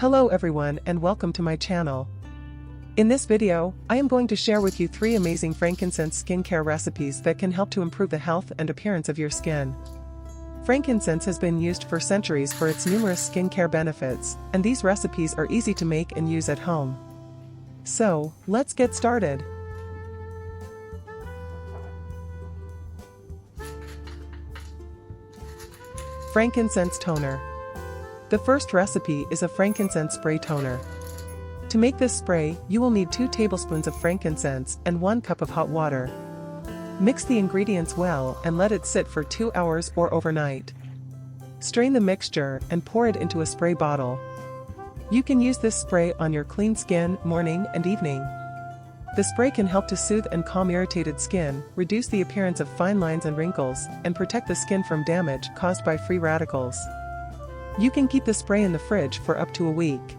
Hello everyone and welcome to my channel. In this video, I am going to share with you 3 amazing frankincense skincare recipes that can help to improve the health and appearance of your skin. Frankincense has been used for centuries for its numerous skincare benefits, and these recipes are easy to make and use at home. So, let's get started. Frankincense toner. The first recipe is a frankincense spray toner. To make this spray, you will need 2 tablespoons of frankincense and 1 cup of hot water. Mix the ingredients well and let it sit for 2 hours or overnight. Strain the mixture and pour it into a spray bottle. You can use this spray on your clean skin morning and evening. The spray can help to soothe and calm irritated skin, reduce the appearance of fine lines and wrinkles, and protect the skin from damage caused by free radicals. You can keep the spray in the fridge for up to a week.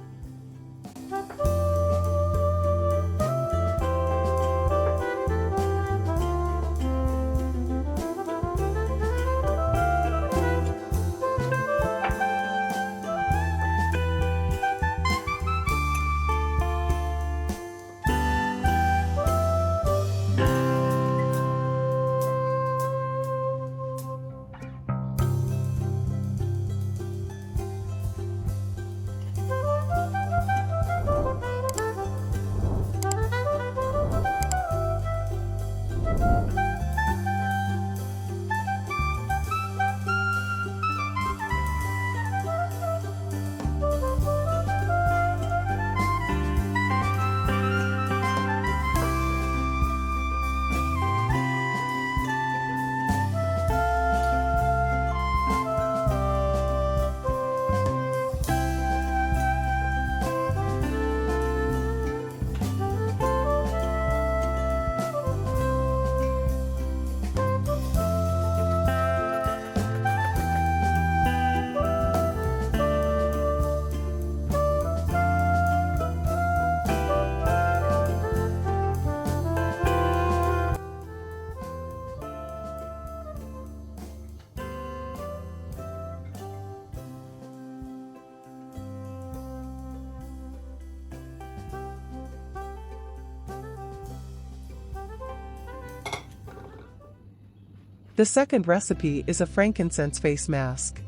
The second recipe is a frankincense face mask.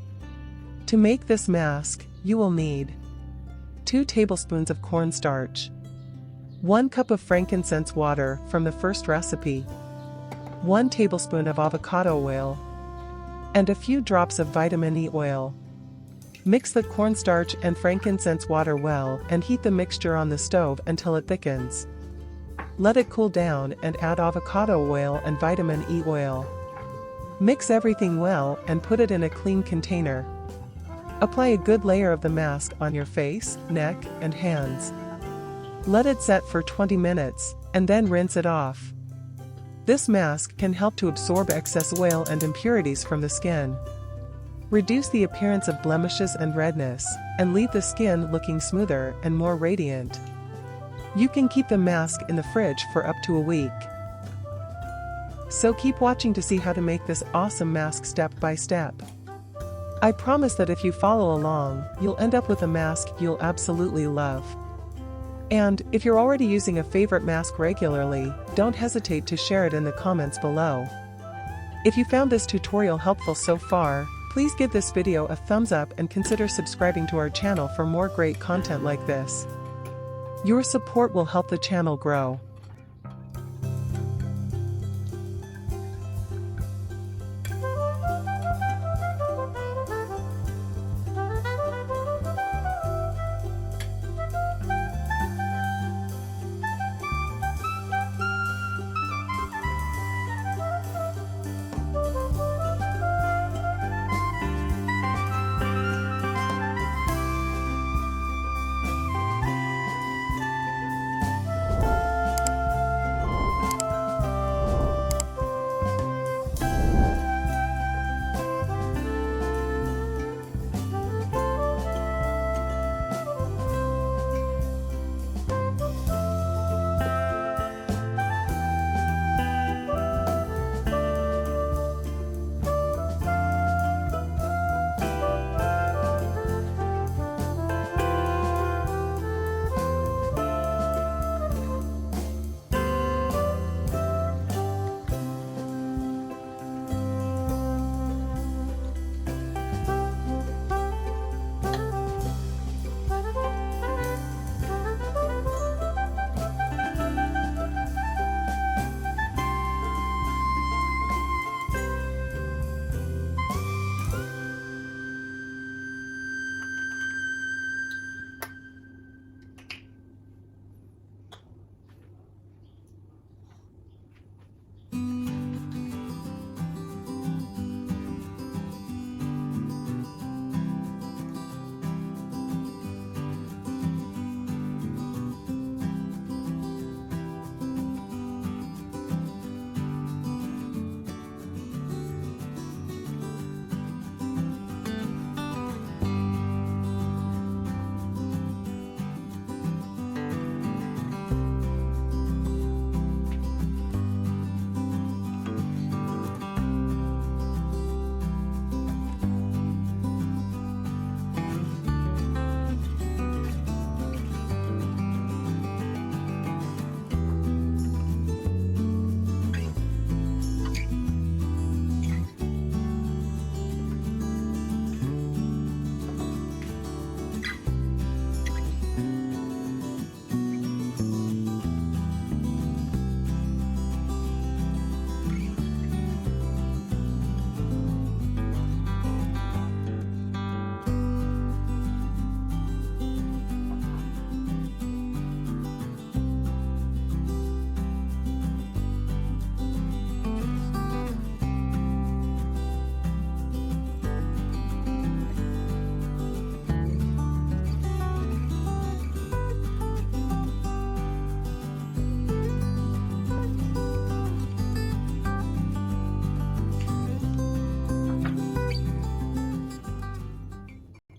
To make this mask, you will need 2 tablespoons of cornstarch, 1 cup of frankincense water from the first recipe, 1 tablespoon of avocado oil, and a few drops of vitamin E oil. Mix the cornstarch and frankincense water well and heat the mixture on the stove until it thickens. Let it cool down and add avocado oil and vitamin E oil. Mix everything well and put it in a clean container. Apply a good layer of the mask on your face, neck, and hands. Let it set for 20 minutes, and then rinse it off. This mask can help to absorb excess oil and impurities from the skin. Reduce the appearance of blemishes and redness, and leave the skin looking smoother and more radiant. You can keep the mask in the fridge for up to a week. So keep watching to see how to make this awesome mask step by step. I promise that if you follow along, you'll end up with a mask you'll absolutely love. And if you're already using a favorite mask regularly, don't hesitate to share it in the comments below. If you found this tutorial helpful so far, please give this video a thumbs up and consider subscribing to our channel for more great content like this. Your support will help the channel grow.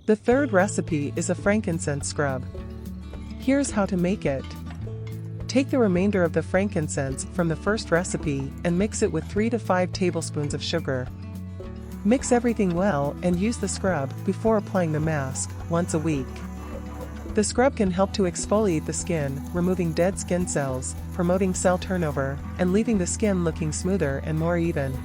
The third recipe is a frankincense scrub. Here's how to make it. Take the remainder of the frankincense from the first recipe and mix it with 3 to 5 tablespoons of sugar. Mix everything well and use the scrub before applying the mask once a week. The scrub can help to exfoliate the skin, removing dead skin cells, promoting cell turnover, and leaving the skin looking smoother and more even.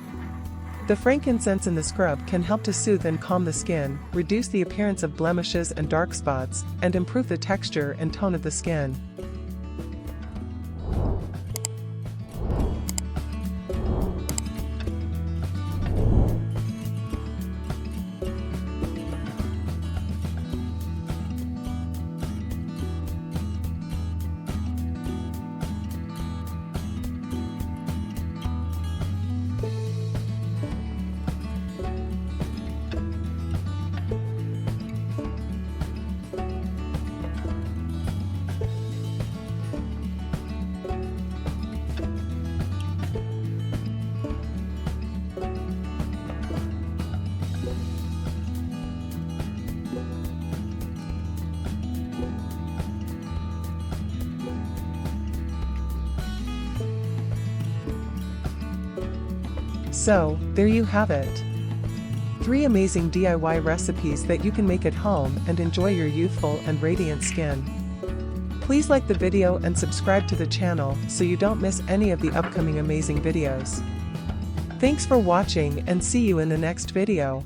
The frankincense in the scrub can help to soothe and calm the skin, reduce the appearance of blemishes and dark spots, and improve the texture and tone of the skin. So, there you have it. 3 amazing DIY recipes that you can make at home and enjoy your youthful and radiant skin. Please like the video and subscribe to the channel so you don't miss any of the upcoming amazing videos. Thanks for watching and see you in the next video.